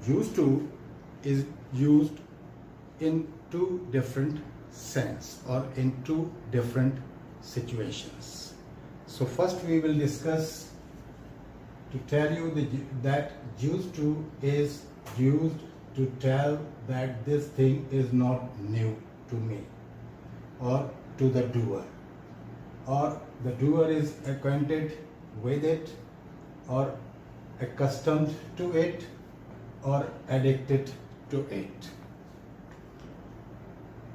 used to is used in two different sense or in two different situations. So first we will discuss to tell you that used to is used to tell that this thing is not new to me or to the doer, or the doer is acquainted with it or accustomed to it or addicted to it.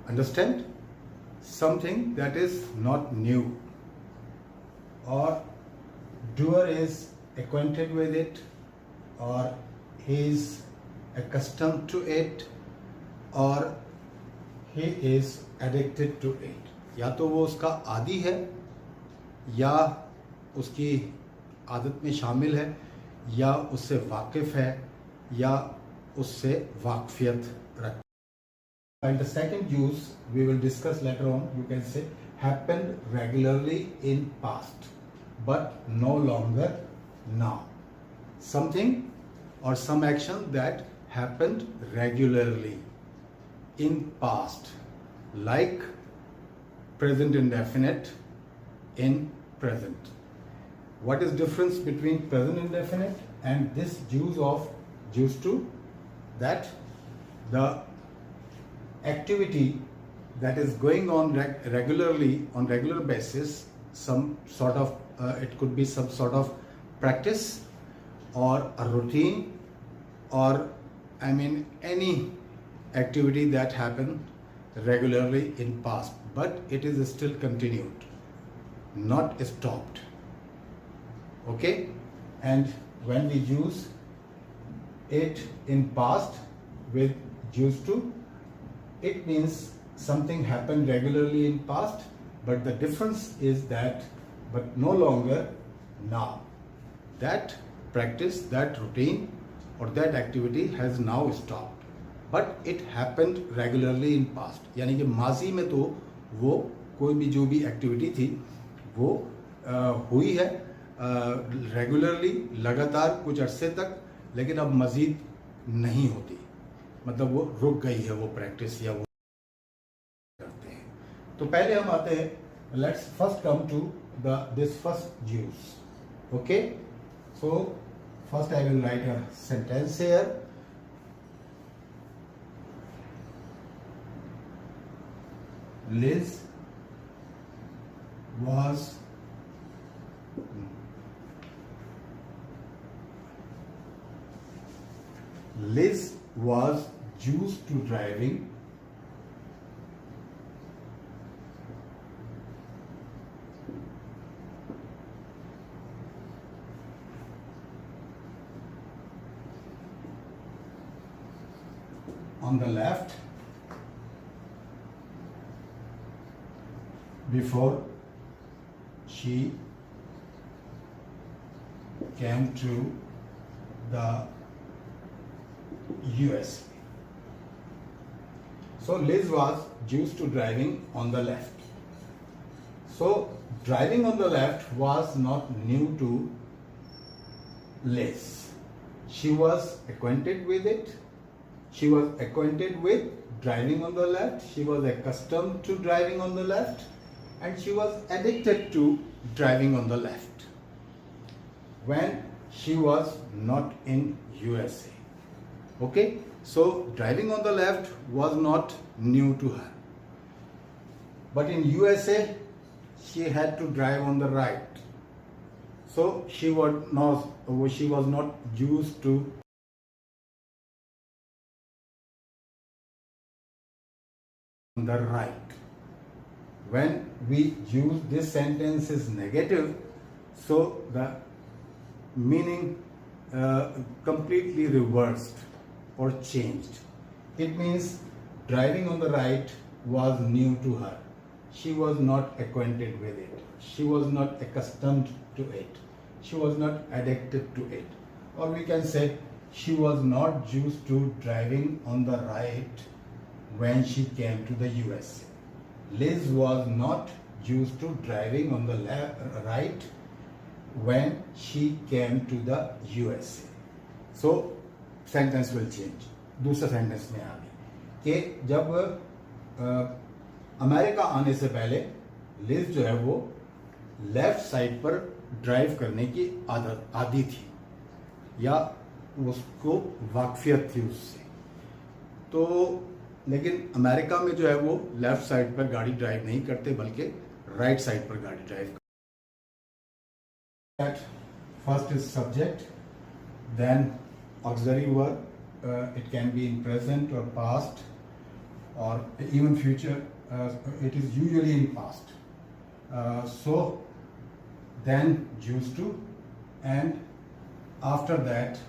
Understand? Something that is not new, or doer is acquainted with it or he is accustomed to it or he is addicted to it. या तो वो उसका आदी है या उसकी आदत में शामिल है या उससे वाकिफ है या उससे वाकफियत रखता है. And the second use we will discuss later on, you can say happened regularly in past but no longer now. Something or some action that happened regularly in past, like present indefinite in present. What is difference between present indefinite and this use of used to? That the activity that is going on regularly on regular basis, some sort of it could be some sort of practice or a routine, or any activity that happened regularly in past but it is still continued, not stopped. Okay, and when we use it in past with used to, it means something happened regularly in past, but the difference is that but no longer now. That practice, that routine or that activity has now stopped, but it happened regularly in past. यानी कि माजी में तो वो कोई भी जो भी एक्टिविटी थी वो हुई है रेगुलरली, लगातार कुछ अरसे तक, लेकिन अब मजीद नहीं होती, मतलब वो रुक गई है वो प्रैक्टिस या वो करते हैं. तो पहले हम आते हैं, let's first come to this first use. Okay, so first I will write a sentence here. Liz was used to driving on the left before she came to the US. So Liz was used to driving on the left. So driving on the left was not new to Liz. She was acquainted with it. She was acquainted with driving on the left. She was accustomed to driving on the left, and she was addicted to driving on the left when she was not in USA. Okay, so driving on the left was not new to her, but in USA she had to drive on the right, so she was not used to on the right. When we use this sentence is negative, so the meaning completely reversed or changed. It means driving on the right was new to her. She was not acquainted with it. She was not accustomed to it. She was not addicted to it. Or we can say she was not used to driving on the right when she came to the USA. Liz was not used to driving on the right when she came to the USA. So sentence will change. दूसरा sentence में आ गई कि जब America आने से पहले Liz जो है वो लेफ्ट साइड पर ड्राइव करने की आदी थी या उसको वाकफियत थी उससे। तो लेकिन अमेरिका में जो है वो लेफ्ट साइड पर गाड़ी ड्राइव नहीं करते बल्कि राइट साइड पर गाड़ी ड्राइव करते। First is subject, then auxiliary verb, it can be in present or past or even future. It is usually in past. So then used to, and after that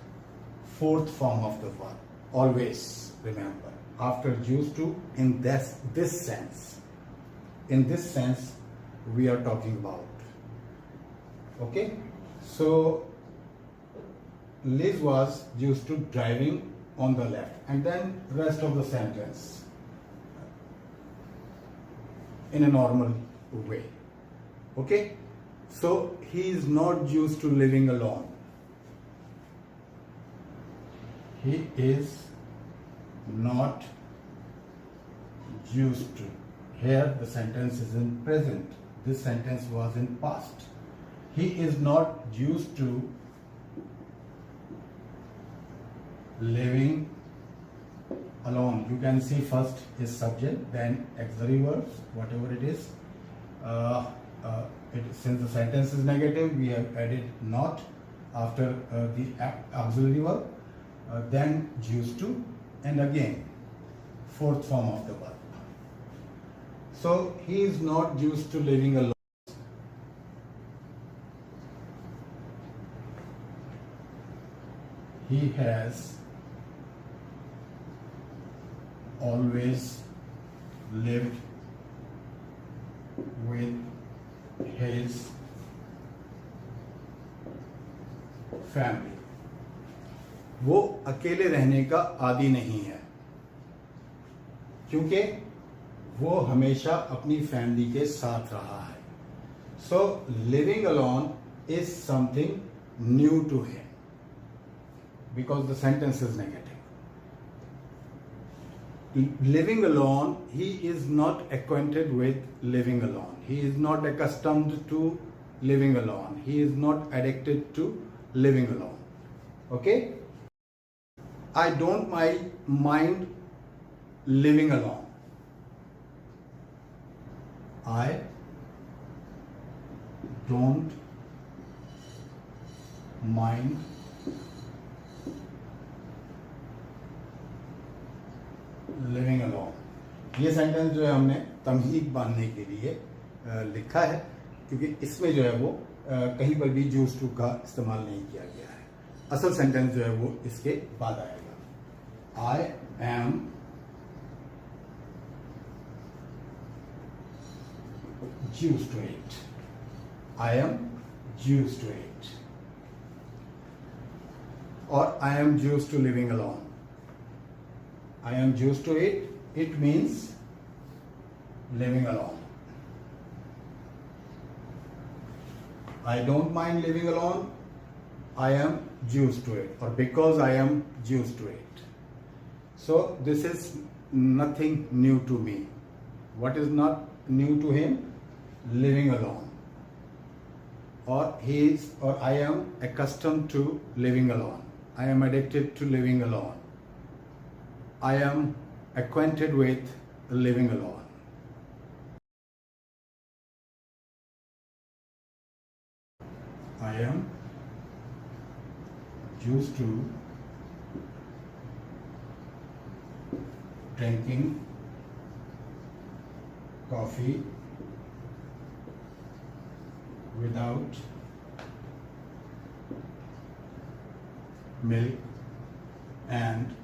fourth form of the verb. Always remember, after used to, in this sense, in this sense we are talking about. Okay, so Liz was used to driving on the left, and then rest of the sentence in a normal way. Okay, so he is not used to living alone. He is not used to. Here the sentence is in present. This sentence was in past. He is not used to living alone. You can see first is subject, then auxiliary verbs, whatever it is. Since the sentence is negative, we have added not after the auxiliary verb, then used to, and again fourth form of the verb. So he is not used to living alone. He has always lived with his family. वो अकेले रहने का आदी नहीं है क्योंकि वो हमेशा अपनी फैमिली के साथ रहा है. So living alone is something new to him because the sentence is negative. Living alone, he is not acquainted with living alone. He is not accustomed to living alone. He is not addicted to living alone. Okay? I don't mind living alone. I don't mind living alone. ये sentence जो है हमने तमहीद बांधने के लिए लिखा है क्योंकि इसमें जो है वो कहीं पर भी यूज्ड टू का इस्तेमाल नहीं किया गया है. असल सेंटेंस जो है वो इसके बाद आएगा. I am used to it. I am used to it. और I am used to living alone. I am used to it. It means living alone. I don't mind living alone. I am used to it, or because I am used to it. So this is nothing new to me. What is not new to him? Living alone. Or he is, or I am accustomed to living alone. I am addicted to living alone. I am acquainted with living alone. I am used to drinking coffee without milk and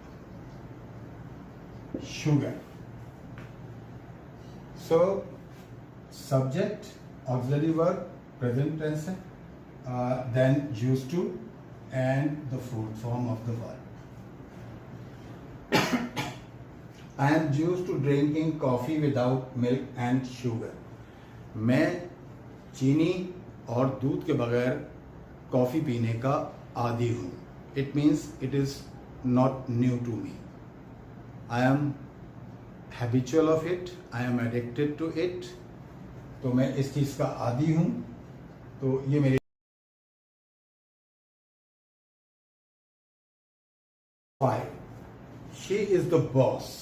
sugar. So subject, auxiliary verb, present tense, then used to, and the fourth form of the verb. I am used to drinking coffee without milk and sugar. मैं चीनी और दूध के बगैर coffee पीने का आदी हूँ. It means it is not new to me. I am habitual of it, I am addicted to it. तो मैं इस चीज़ का आदी हूँ, तो ये मेरे 5. She is the boss.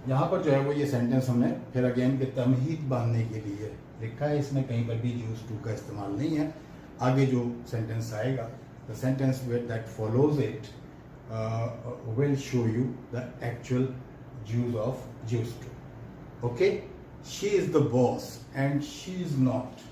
यहाँ पर जो है वो ये सेंटेंस हमने फिर अगेन के तमहीद बांधने के लिए लिखा है. इसमें कहीं पर भी यूज टू का इस्तेमाल नहीं है. आगे जो सेंटेंस आएगा, the sentence that follows it will show you the actual use of use to. Okay, she is the boss and she is not.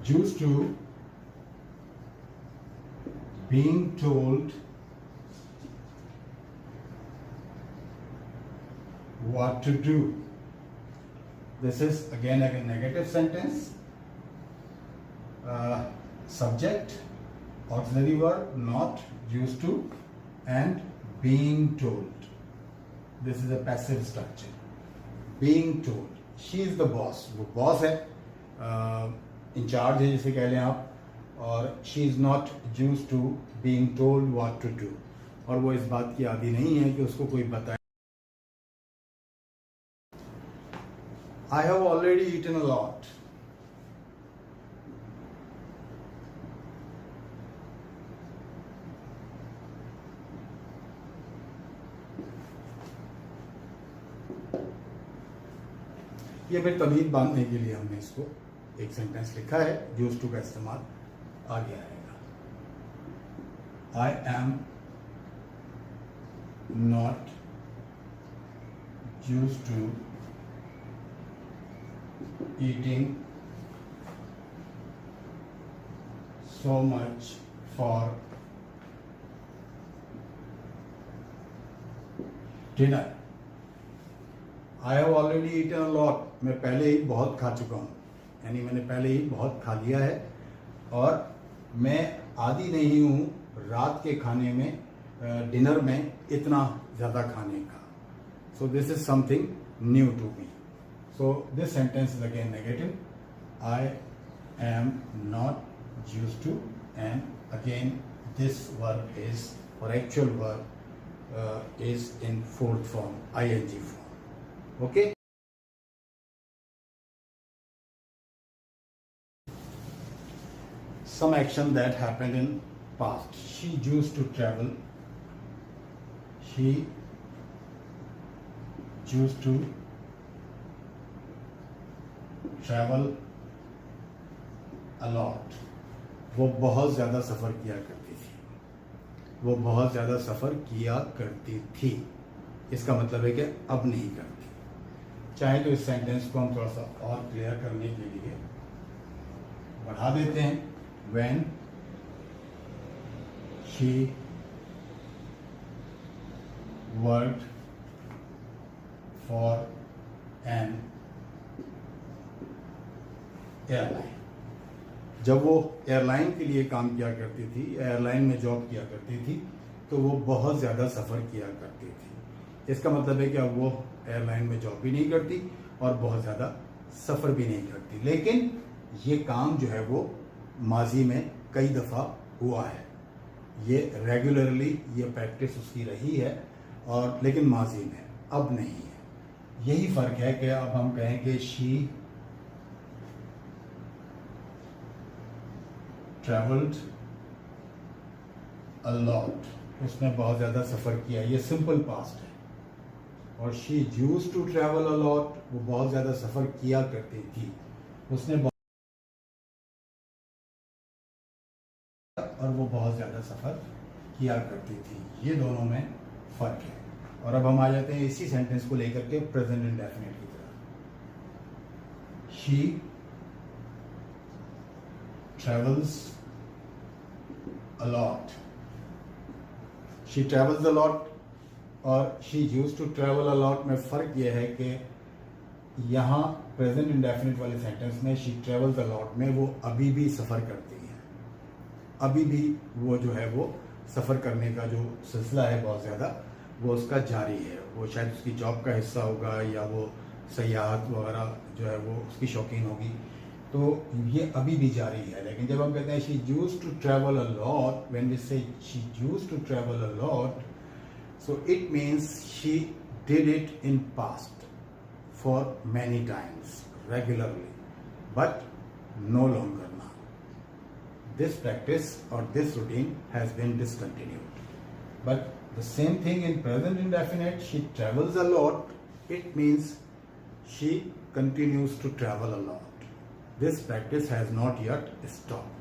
Used to being told what to do. This is again a negative sentence. Subject, auxiliary verb, not, used to, and being told. This is a passive structure. Being told. She is the boss. वो boss है. Incharge है जिसे कह लें आप. और she is not use to being told what to do. और वो इस बात की आदी नहीं है कि उसको कोई बताए. I have already eaten a lot. ये फिर तमीज़ बांधने के लिए हमने इसको एक सेंटेंस लिखा है. यूज टू का इस्तेमाल आगे आएगा. I am not use to eating so much for dinner. I have already eaten a lot. मैं पहले ही बहुत खा चुका हूँ, यानी मैंने पहले ही बहुत खा लिया है. और मैं आदी नहीं हूँ रात के खाने में, डिनर में इतना ज़्यादा खाने का. So this is something new to me. So this sentence is again negative. I am not use to, and again this verb is, और actual verb is in fourth form, ING form. Okay. Some action that happened in past. She used to travel. She used to travel a lot. वो बहुत ज़्यादा सफ़र किया करती थी. वो बहुत ज़्यादा सफ़र किया करती थी. इसका मतलब है कि अब नहीं करती. चाहे तो इस सेंटेंस को हम थोड़ा सा और क्लियर करने के लिए बढ़ा देते हैं. When she worked for an airline. जब वो एयरलाइन के लिए काम किया करती थी, एयरलाइन में जॉब किया करती थी, तो वो बहुत ज़्यादा सफ़र किया करती थी. इसका मतलब है कि अब वो एयरलाइन में जॉब भी नहीं करती और बहुत ज़्यादा सफ़र भी नहीं करती. लेकिन ये काम जो है वो माजी में कई दफ़ा हुआ है. ये रेगुलरली ये प्रैक्टिस उसकी रही है, और लेकिन माजी में, अब नहीं है. यही फ़र्क है कि अब हम कहें कि शी ट्रैवल्ड अ लॉट. उसने बहुत ज़्यादा सफ़र किया. ये सिंपल पास्ट है. और she used to travel a lot. वो बहुत ज़्यादा सफ़र किया करती थी. उसने और वो बहुत ज़्यादा सफ़र किया करती थी. ये दोनों में फ़र्क है. और अब हम आ जाते हैं इसी सेंटेंस को लेकर के प्रेजेंट इंडेफिनिट की तरफ. She travels a lot. She travels a lot और she used to travel a lot में फ़र्क ये है कि यहाँ प्रेजेंट इंडेफिनिट वाले सेंटेंस में शी ट्रेवल्स अ लॉट में वो अभी भी सफ़र करती है. अभी भी वो जो है वो सफ़र करने का जो सिलसिला है बहुत ज़्यादा वो उसका जारी है। वो शायद उसकी जॉब का हिस्सा होगा या वो सयाहत वगैरह जो है वो उसकी शौकीन होगी, तो ये अभी भी जारी है। लेकिन जब हम कहते हैं she used to travel a lot, when we say she used to travel a lot, so it means she did it in past for many times regularly, but no longer now. This practice or this routine has been discontinued. But the same thing in present indefinite, she travels a lot. It means she continues to travel a lot. This practice has not yet stopped.